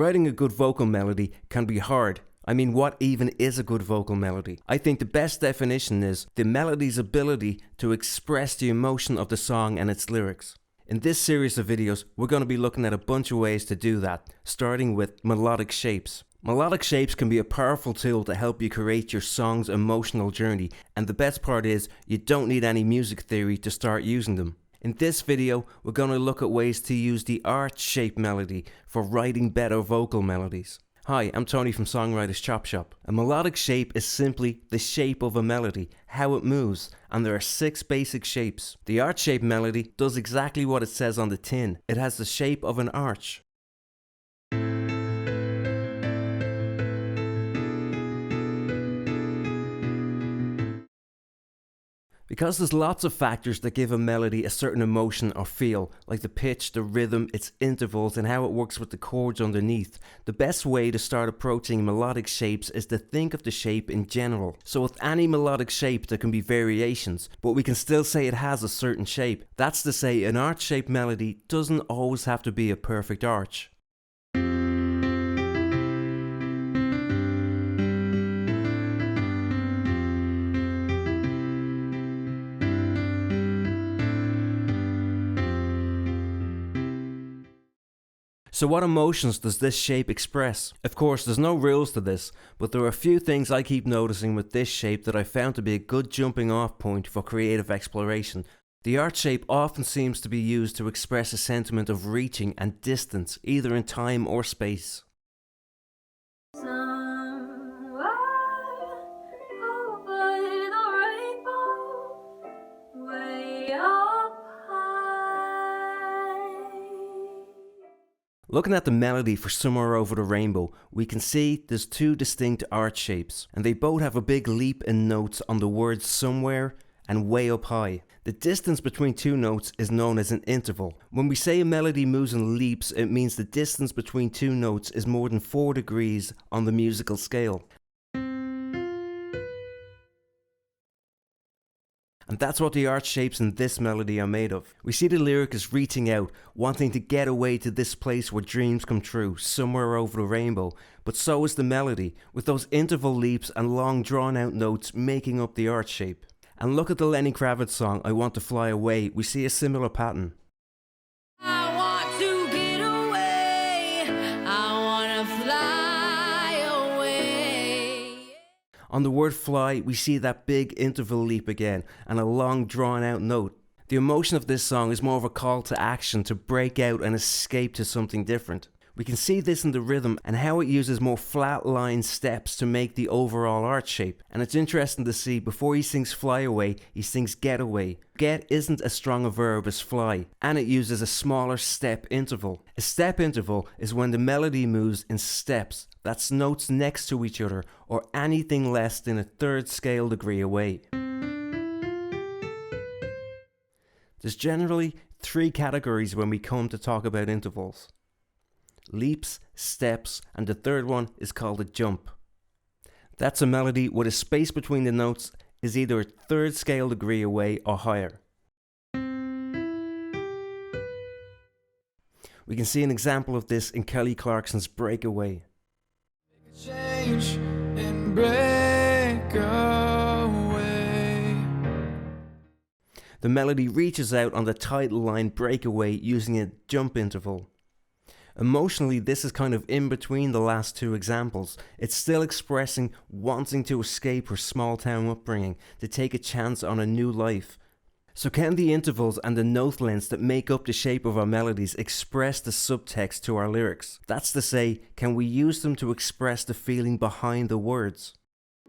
Writing a good vocal melody can be hard. I mean, what even is a good vocal melody? I think the best definition is the melody's ability to express the emotion of the song and its lyrics. In this series of videos, we're going to be looking at a bunch of ways to do that, starting with melodic shapes. Melodic shapes can be a powerful tool to help you create your song's emotional journey, and the best part is you don't need any music theory to start using them. In this video, we're going to look at ways to use the arch shape melody for writing better vocal melodies. Hi, I'm Tony from Songwriters Chop Shop. A melodic shape is simply the shape of a melody, how it moves, and there are 6 basic shapes. The arch shape melody does exactly what it says on the tin. It has the shape of an arch. Because there's lots of factors that give a melody a certain emotion or feel, like the pitch, the rhythm, its intervals, and how it works with the chords underneath, the best way to start approaching melodic shapes is to think of the shape in general. So with any melodic shape there can be variations, but we can still say it has a certain shape. That's to say, an arch-shaped melody doesn't always have to be a perfect arch. So what emotions does this shape express? Of course, there's no rules to this, but there are a few things I keep noticing with this shape that I found to be a good jumping off point for creative exploration. The arch shape often seems to be used to express a sentiment of reaching and distance, either in time or space. Looking at the melody for Somewhere Over the Rainbow, we can see there's 2 distinct arch shapes, and they both have a big leap in notes on the words somewhere and way up high. The distance between 2 notes is known as an interval. When we say a melody moves in leaps, it means the distance between 2 notes is more than 4 degrees on the musical scale. And that's what the arch shapes in this melody are made of. We see the lyric is reaching out, wanting to get away to this place where dreams come true, somewhere over the rainbow. But so is the melody, with those interval leaps and long drawn out notes making up the arch shape. And look at the Lenny Kravitz song, I Want to Fly Away, we see a similar pattern. I want to get away, I want to fly away. On the word fly, we see that big interval leap again, and a long drawn out note. The emotion of this song is more of a call to action to break out and escape to something different. We can see this in the rhythm and how it uses more flat line steps to make the overall arch shape. And it's interesting to see before he sings fly away, he sings get away. Get isn't as strong a verb as fly, and it uses a smaller step interval. A step interval is when the melody moves in steps, that's notes next to each other, or anything less than a 3rd scale degree away. There's generally 3 categories when we come to talk about intervals: leaps, steps, and the 3rd one is called a jump. That's a melody where the space between the notes is either a 3rd scale degree away or higher. We can see an example of this in Kelly Clarkson's Breakaway. Change and break away. The melody reaches out on the title line breakaway using a jump interval. Emotionally, this is kind of in between the last 2 examples. It's still expressing wanting to escape her small town upbringing, to take a chance on a new life. So can the intervals and the note lengths that make up the shape of our melodies express the subtext to our lyrics? That's to say, can we use them to express the feeling behind the words?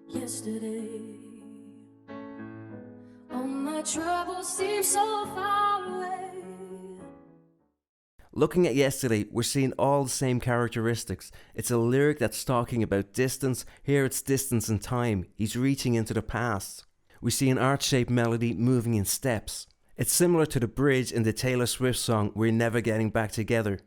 Yesterday, all my troubles seem so far away. Looking at Yesterday, we're seeing all the same characteristics. It's a lyric that's talking about distance. Here it's distance and time. He's reaching into the past. We see an arch-shaped melody moving in steps. It's similar to the bridge in the Taylor Swift song We're Never Getting Back Together.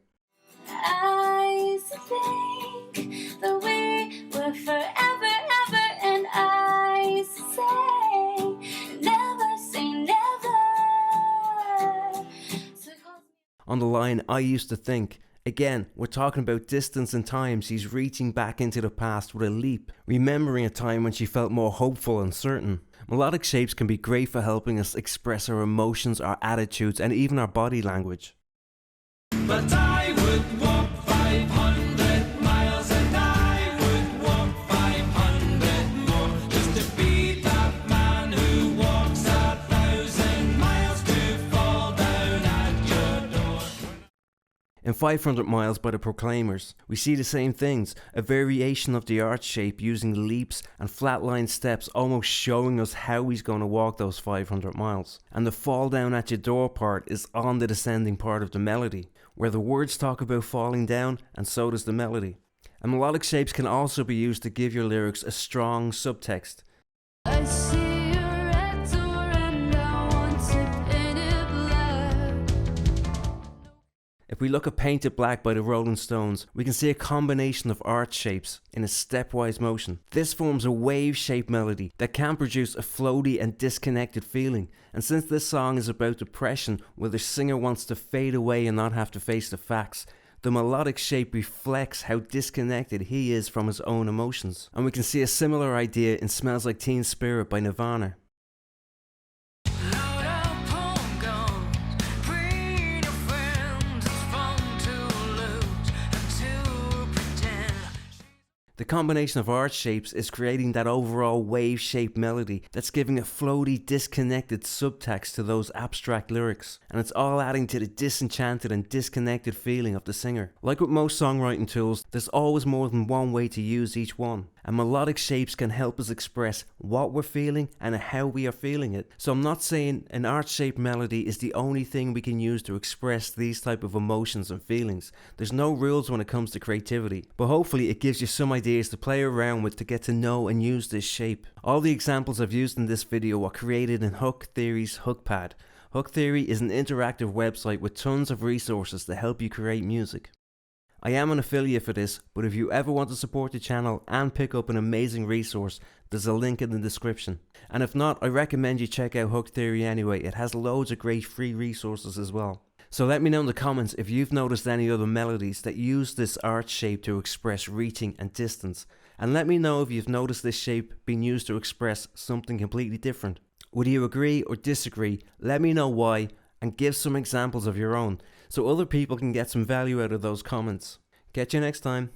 I used to think that we were forever, ever, and I used to say, never say never. On the line, I used to think, Again, we're talking about distance and time. She's reaching back into the past with a leap, remembering a time when she felt more hopeful and certain. Melodic shapes can be great for helping us express our emotions, our attitudes, and even our body language. But I would walk 500 miles and I would walk 500 more just to be that man who walks 1,000 miles to fall down at your door. In 500 Miles by the Proclaimers, we see the same things, a variation of the arch shape using leaps and flatline steps, almost showing us how he's going to walk those 500 miles. And the fall down at your door part is on the descending part of the melody, where the words talk about falling down and so does the melody. And melodic shapes can also be used to give your lyrics a strong subtext. I see a red door and I want to paint it black. If we look at Painted Black by the Rolling Stones, we can see a combination of arch shapes in a stepwise motion. This forms a wave-shaped melody that can produce a floaty and disconnected feeling. And since this song is about depression, where the singer wants to fade away and not have to face the facts, the melodic shape reflects how disconnected he is from his own emotions. And we can see a similar idea in Smells Like Teen Spirit by Nirvana. The combination of arch shapes is creating that overall wave-shaped melody that's giving a floaty, disconnected subtext to those abstract lyrics, and it's all adding to the disenchanted and disconnected feeling of the singer. Like with most songwriting tools, there's always more than one way to use each one, and melodic shapes can help us express what we're feeling and how we are feeling it. So I'm not saying an arch-shaped melody is the only thing we can use to express these type of emotions and feelings. There's no rules when it comes to creativity, but hopefully it gives you some ideas to play around with to get to know and use this shape. All the examples I've used in this video are created in Hook Theory's hookpad. Hook Theory is an interactive website with tons of resources to help you create music. I am an affiliate for this, but if you ever want to support the channel and pick up an amazing resource, there's a link in the description. And if not, I recommend you check out Hook Theory anyway. It has loads of great free resources as well. So let me know in the comments if you've noticed any other melodies that use this arch shape to express reaching and distance. And let me know if you've noticed this shape being used to express something completely different. Whether you agree or disagree, let me know why and give some examples of your own so other people can get some value out of those comments. Catch you next time.